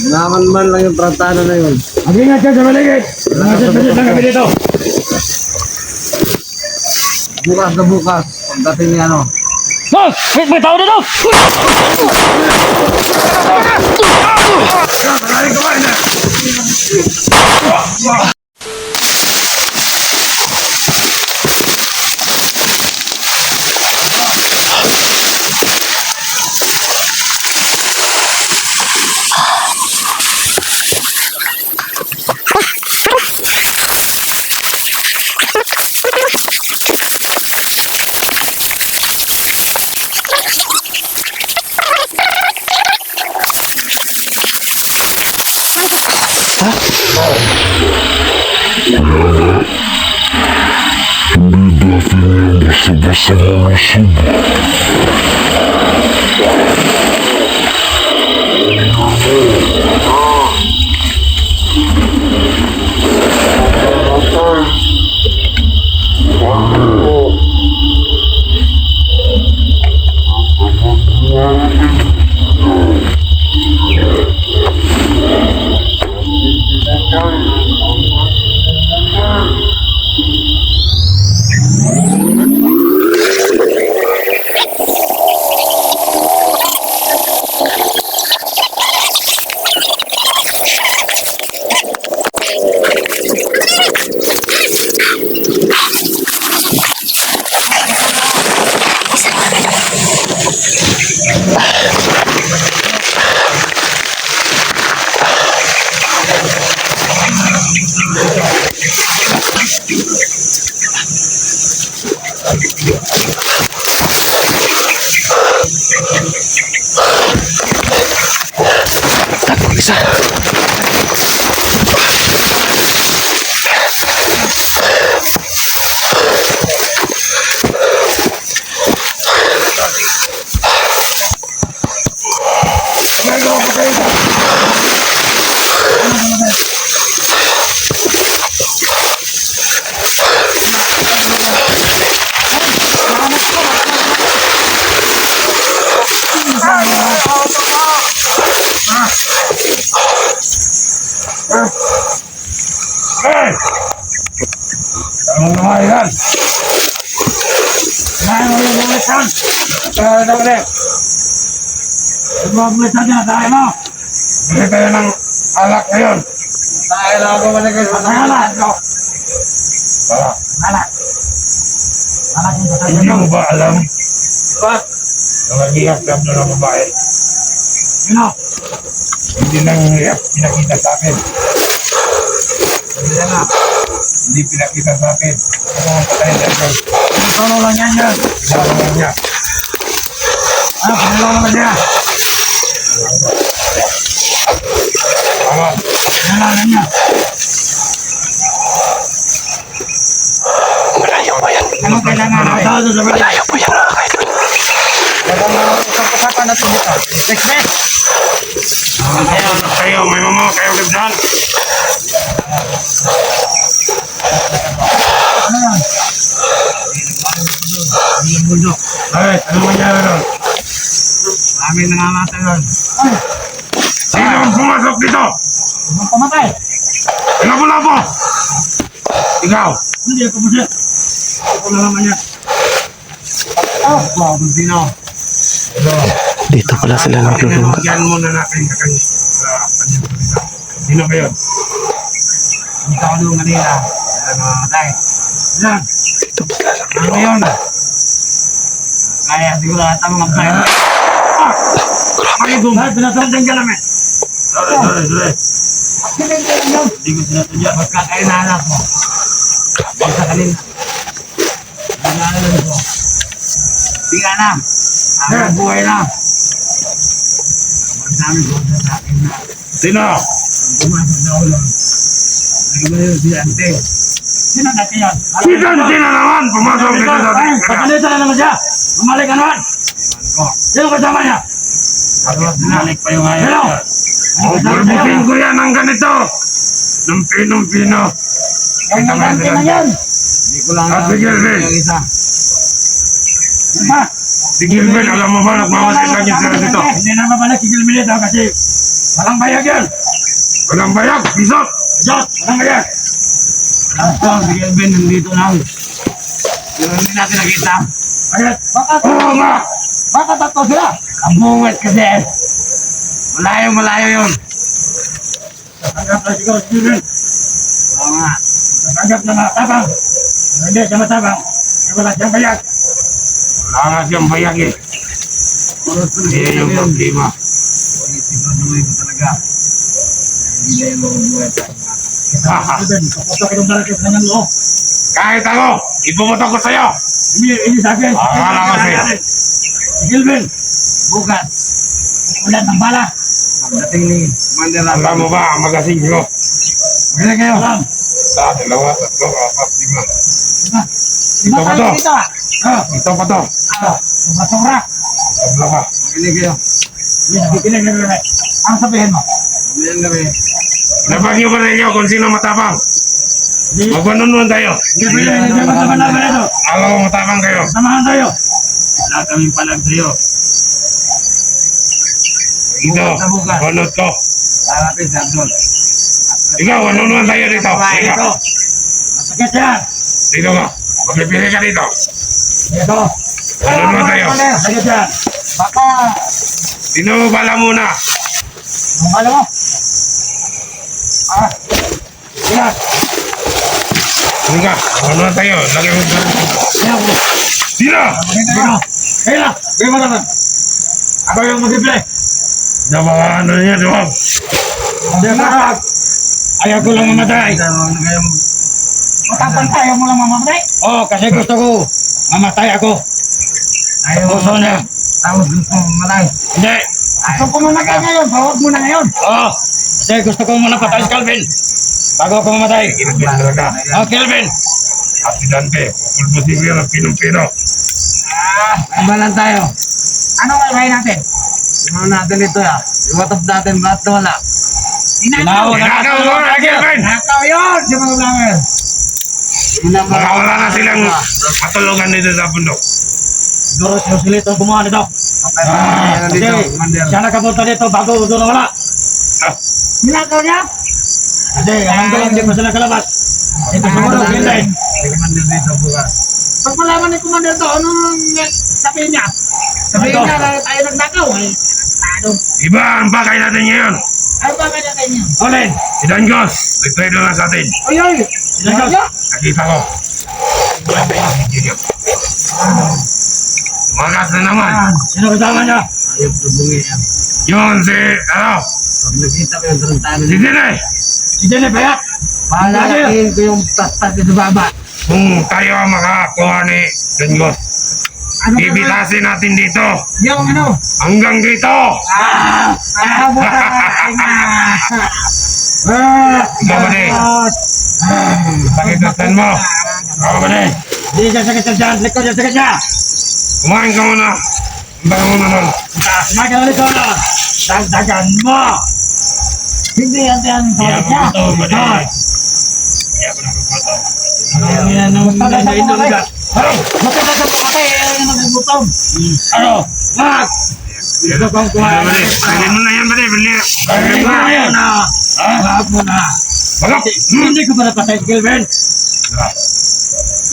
Naman lang yung pratano na yun. Mag-ingat ka sa maligid. Masit-masit lang kami dito. Bukas na bukas. Pagdating ni ano. Boss! May tao dito! Basta malusog. Takbo isa. Hey! Tanong na nga yan. Kaya mo yung bumisan. Kaya na ulit. Yung mga bumisan niya, tayo mo. Bili kayo ng alak ngayon. Tayo na ako maligid. Alak! Alak! Alak! Alak yung tatay Hindi mo ba alam Ba? na mag-iyak ka na ng babae? Sino? Hindi nang iyak pinakita sa akin. Hindi na nga. Hindi pinakita sa akin. Ano ang patayin sa akin? Sino lang yan yan? Pinaka lang niya. Ah, pinalaw naman niya. Tama. Pinalaw niya. Malayo po yan. Ano kailangan natin? Malayo po yan mga kaidol. Usap-usapan natin dito. Next minute. Kayo, may mama kayo agad dyan. Ano yan? Yung bundok. Ay, ano mangyari doon? Marami nangamatay doon. Ay, Sino ang pumasok dito? ibang pamatay. Labo-labo! Ikaw! Hindi ako masya. Ako na naman yan. Oh, Wow, Bustino. Dito pala sila naglulungga. Yan muna natin sa kanya. Sa kanyang salita. Sino ba yun? Hindi ka ulong kanina. Kaya namamatay. yan. Dito pala Ano naglulungga. yun? Kaya siguro ata mga bayan. Dahil pinasaldang ka namin. Sorry. Hindi ka lang yun. Hindi ko sinatudya. Magkakainahanap mo. Hindi sa kanina. Inaalalan ko. Hindi ka na. Ang buhay na. Ang dami ko sa akin na. Sino? Ang pumasok na ulo. Nagba yun si Ante. Sino natin yan? Si Dante na naman! Pumasok dito sa Ay, ating papanita na naman siya. Mamalik ka naman. Ko. Sino kasama niya? Tapos binalik pa yung ayaw. Sino? O, burbukin ko yan ng ganito! Ng pinong-pino! Ang nagante na yan. Hindi ko lang At si Gilbert. yung isa. Yan ba? Si Gilbert, alam mo ba, nagmamasid lang yan sila dito. Hindi na mabalik si Gilmilita kasi Walang bayag yan. Walang bayag, bisot! Diyos, walang bayag. Alam ko, si Kelvin nandito lang. Pero hindi natin nakita. Bayag. Oo nga! Baka tatlo sila. Ang bungad kasi. Malayo yun. Tatanggap na sigaw, Steven. Oo nga. Tatanggap na matabang. Kung hindi siya matabang, wala siyang bayag. Wala nga siyang bayag eh. Hindi yung problema. Siguraduhin ko talaga. Hindi mo buhay tayo. Steven, kaputok itong darakit na ng loob. Kahit ako, ipuputok ko sa'yo! Hindi sa akin. Akala ko sa'yo. Gilbin, Bukas. ulan ng bala. Pagdating ni Commander Alam mo ba ang magasin ko? Magaling kayo. Alam. Sa dalawa, tatlo, apat, lima. Ito pa to. Dito ah. Ito pa to. Sobra-sobra. Tabla ka. Makinig kayo. Kikinig na. Ang sabihin mo? Mabihan kami. Labag niyo ba ninyo kung sino matapang? Magbanunuan tayo. Hindi pwede. Hindi matama namin ito. Alam mo matapang kayo. Samahan tayo. Wala kaming palag sa'yo. Ito, bunot ko. Harapin sa Abdul. Ikaw, manunuan tayo dito. Ikaw. Masakit yan. Dito ka. Magpipili ka dito. Ito. Manunuan tayo. Masakit yan. Baka. Sino bala muna? Ang bala mo. Yan. Sino ka? Manunuan tayo. Lagi mo sa... Yan. Sino? Sino? Kaya. Kaya mo naman. Ako yung mag-play. Dapat ano niya, doon. Hindi ka. Ayaw ko lang mamatay. Huwag na kayo Matapang tayo mo lang mamatay? Oo, kasi gusto ko mamatay ako. Ayaw Gusto niya. Tapos gusto mong malay. Hindi. Gusto ko mamatay ngayon. Bawag mo na ngayon. Oo. Kasi gusto ko muna patay si Calvin. Bago ako mamatay. Kinapin talaga. Oh, Calvin. Aksidante. Pupulbusin ko yan ang pinong-pino. Ay ba lang tayo? Ano gagawin natin? Ano natin ito ah? Iwatap natin ba't wala? Ginawa Ginagawa mo na, Kelvin! Nakaw yun! Di ba namin? Makawala na silang matulungan dito sa bundok. Siguro si Joselito ang gumawa nito. Kasi siya nakapunta dito bago doon nawala. Ah, Nakaw niya? Kasi hanggang hindi pa sila kalabas. Ito siguro, hindi. Commander dito bukas. Pag malaman ni Commander to, anong sabihin niya? Sabihin niya na tayo nagnakaw. Iba ang bakay natin ngayon. Ano ba kanya kanya? Olin! Si Dangos, nagtrado na sa atin. Oy, oy! Dangos! Nakita ko. Magas na naman. Sino kasama niya? Ayaw subungi yan. Yun si, Pag nakita ko yung tarantado si nito. Dine. Si Dene Bayat! Palalakihin ko yung tastas sa baba. Kung tayo ang makakuha ni Dangos, Ano bibitasin natin dito. Yung ano? Hanggang dito. Ikaw ba ni? Sakit-saktan mo. Ikaw ba ni? Hindi siya sakit dyan. Likod niya sakit niya. Kumain ka muna. Kumain muna nun. Kumain ka na likod na. Dagdagan mo. Hindi yan yan. Hindi ako gusto ba ni? Hindi ako nagugutom. Matagal sa pumatay. Ayaw na nagugutom. Ano? Mak! Ito kong kumain. Bilhin mo na yan ba ni? Bilhin mo na yan. Wag mo na. Bagap! Hindi ko pa napatay si Gilbert.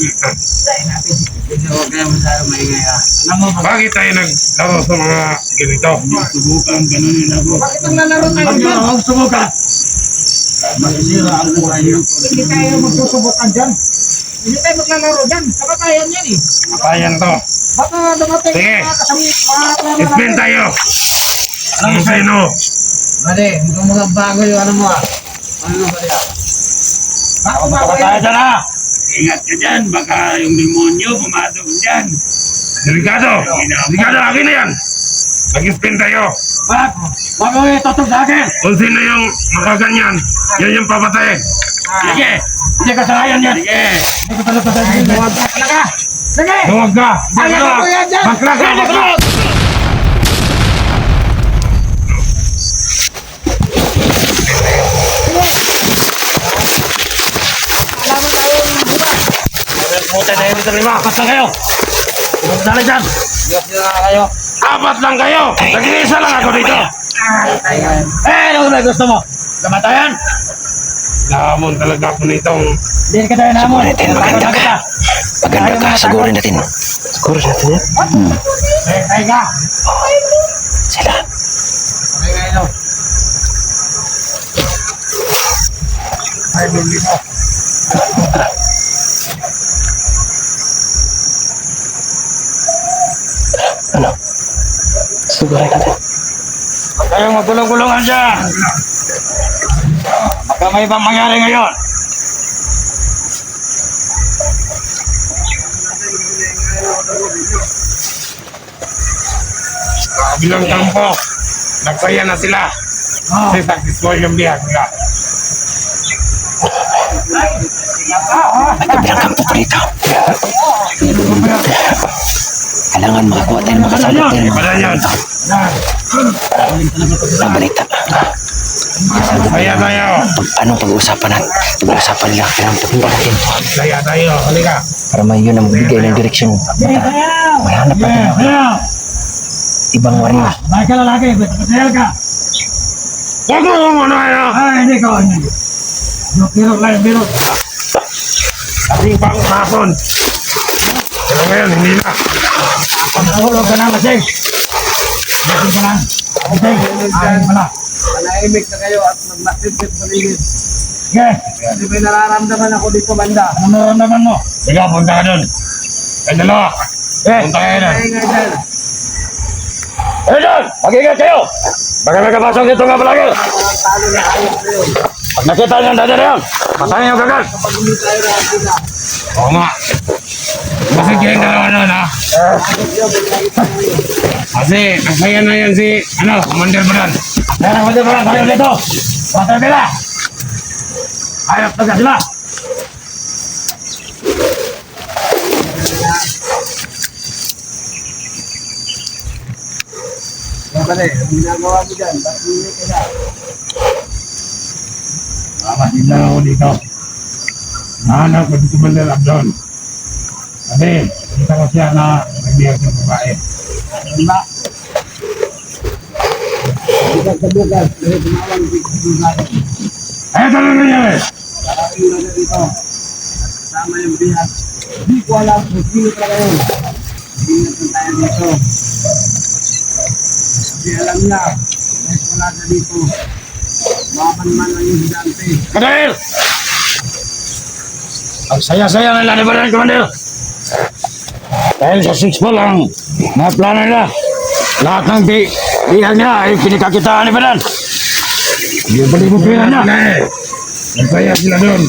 Hindi ko kaya masyado maingay ah. Alam mo ba? Bakit tayo naglaro sa mga ganito? Subukan, ganunin ako. Bakit ang lalaro tayo dyan? Huwag subukan. Masisira ang buhay niyo. Hindi tayo magsusubukan dyan. Hindi tayo maglalaro dyan. Kamatayan yan eh. Matayan to. Baka dumating Sige. mga kasama. Spin tayo. Ano sa'yo? Bade, mukhang magbago yung ano mo ah. Ano ba yan? Baka ba Tayo dyan ha. Ingat ka dyan. Baka yung demonyo pumasok dyan. Delikado. Delikado. Akin na yan. Mag-spin tayo. Wag mo itutok sa akin. Kung sino yung makaganyan, yan yung papatayin. Sige. Hindi ka sarayan yan. Sige. Hindi ka pala patayin. Huwag ka talaga. Sige. Huwag ka. Ayaw ko yan dyan. Bakla ka. Bakla. Alam mo tayo ng buwan. Puta na yun dito lima. Apat na kayo. Huwag dali dyan. Diyos na kayo. Apat lang kayo. Nag-iisa lang ako dito. Ano ba gusto mo? Kamatayan? Nahamon talaga ako nitong Hindi ka tayo namon. Natin, maganda ka. Maganda ka, sagurin natin. Sagurin natin yan. Tayo ka. Sila. Okay nga ito. Ay, bumili mo. Ano? Sagurin natin. Huwag kayong magulong-gulungan dyan. Baka may ibang mangyari ngayon. Bilang kampo, nagsaya na sila. Kasi successful yung biyak nila. Magkabilang kampo pa rito. Kailangan makakuha tayo ng makasagot tayo. Iba yan. Ang balita. Saya tayo. Anong pag-uusapan natin? Pag-uusapan nila. Kailangan pag-uusapan natin. Saya tayo. Halika. Para may yun ang magbigay ng direksyon. Mahanap natin ang ibang warning. Bakit ka lalaki? Ba't ka? Huwag mo kung ano ano. Ay, hindi ko. Biro lang, biro. Ating pang hapon. Pero ngayon, hindi na. Pagkahulog ka na, Masing. Masing ka lang. Masing, ayun pala. Manahimik na kayo at magmasipit paligid. Sige, Kasi may nararamdaman ako dito banda. ano naramdaman mo? Sige, punta ka dun. Ay, dalawa. Punta kayo dun. Kaya nga dyan. Ay, dun! Mag-ingat kayo! Baka may kapasok dito nga palagi. Talo na kayo kayo. Pag nakita niyo ang dada na yun, patayin niyo kagad. Pag hindi tayo nakakita. Oo nga. Kasi kayong dalawa nun, ha? Kasi, nasaya na yan si, Commander Baran. Kaya na, hindi mo lang tayo dito. Patay nila. Ayos na sila. Pare, ang ginagawa mo dyan, ba't hindi ka na? Mamatid lang ako dito. Nahanap ko dito Commander Abdon. Kasi, kita ko siya na nagbiyag ng babae. Diba? Bukas sa bukas, may tumawang dito natin. Ay, talaga nangyari. Maraming na dito. Kasama yung bihat. Hindi ko alam kung sino talaga yun. Hindi na tayo dito. Kasi alam na, kahit wala na dito, maman-man lang yung hidante. Kadahil! Ang saya-saya nila ni Baran, Commander. Dahil sa 6 ball ang naplano nila. Lahat ng bihag niya ay pinikakitaan ni Baran. Hindi pa rin mo pera niya. Nagsaya sila doon.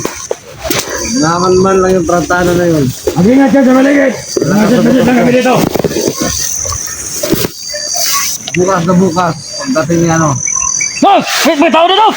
Maman-man lang yung tratado na yun. Mag-ingat ka sa maligid. Masasalit lang kami dito. Bukas na bukas, pagdating niya ano. Boss! May tao dito!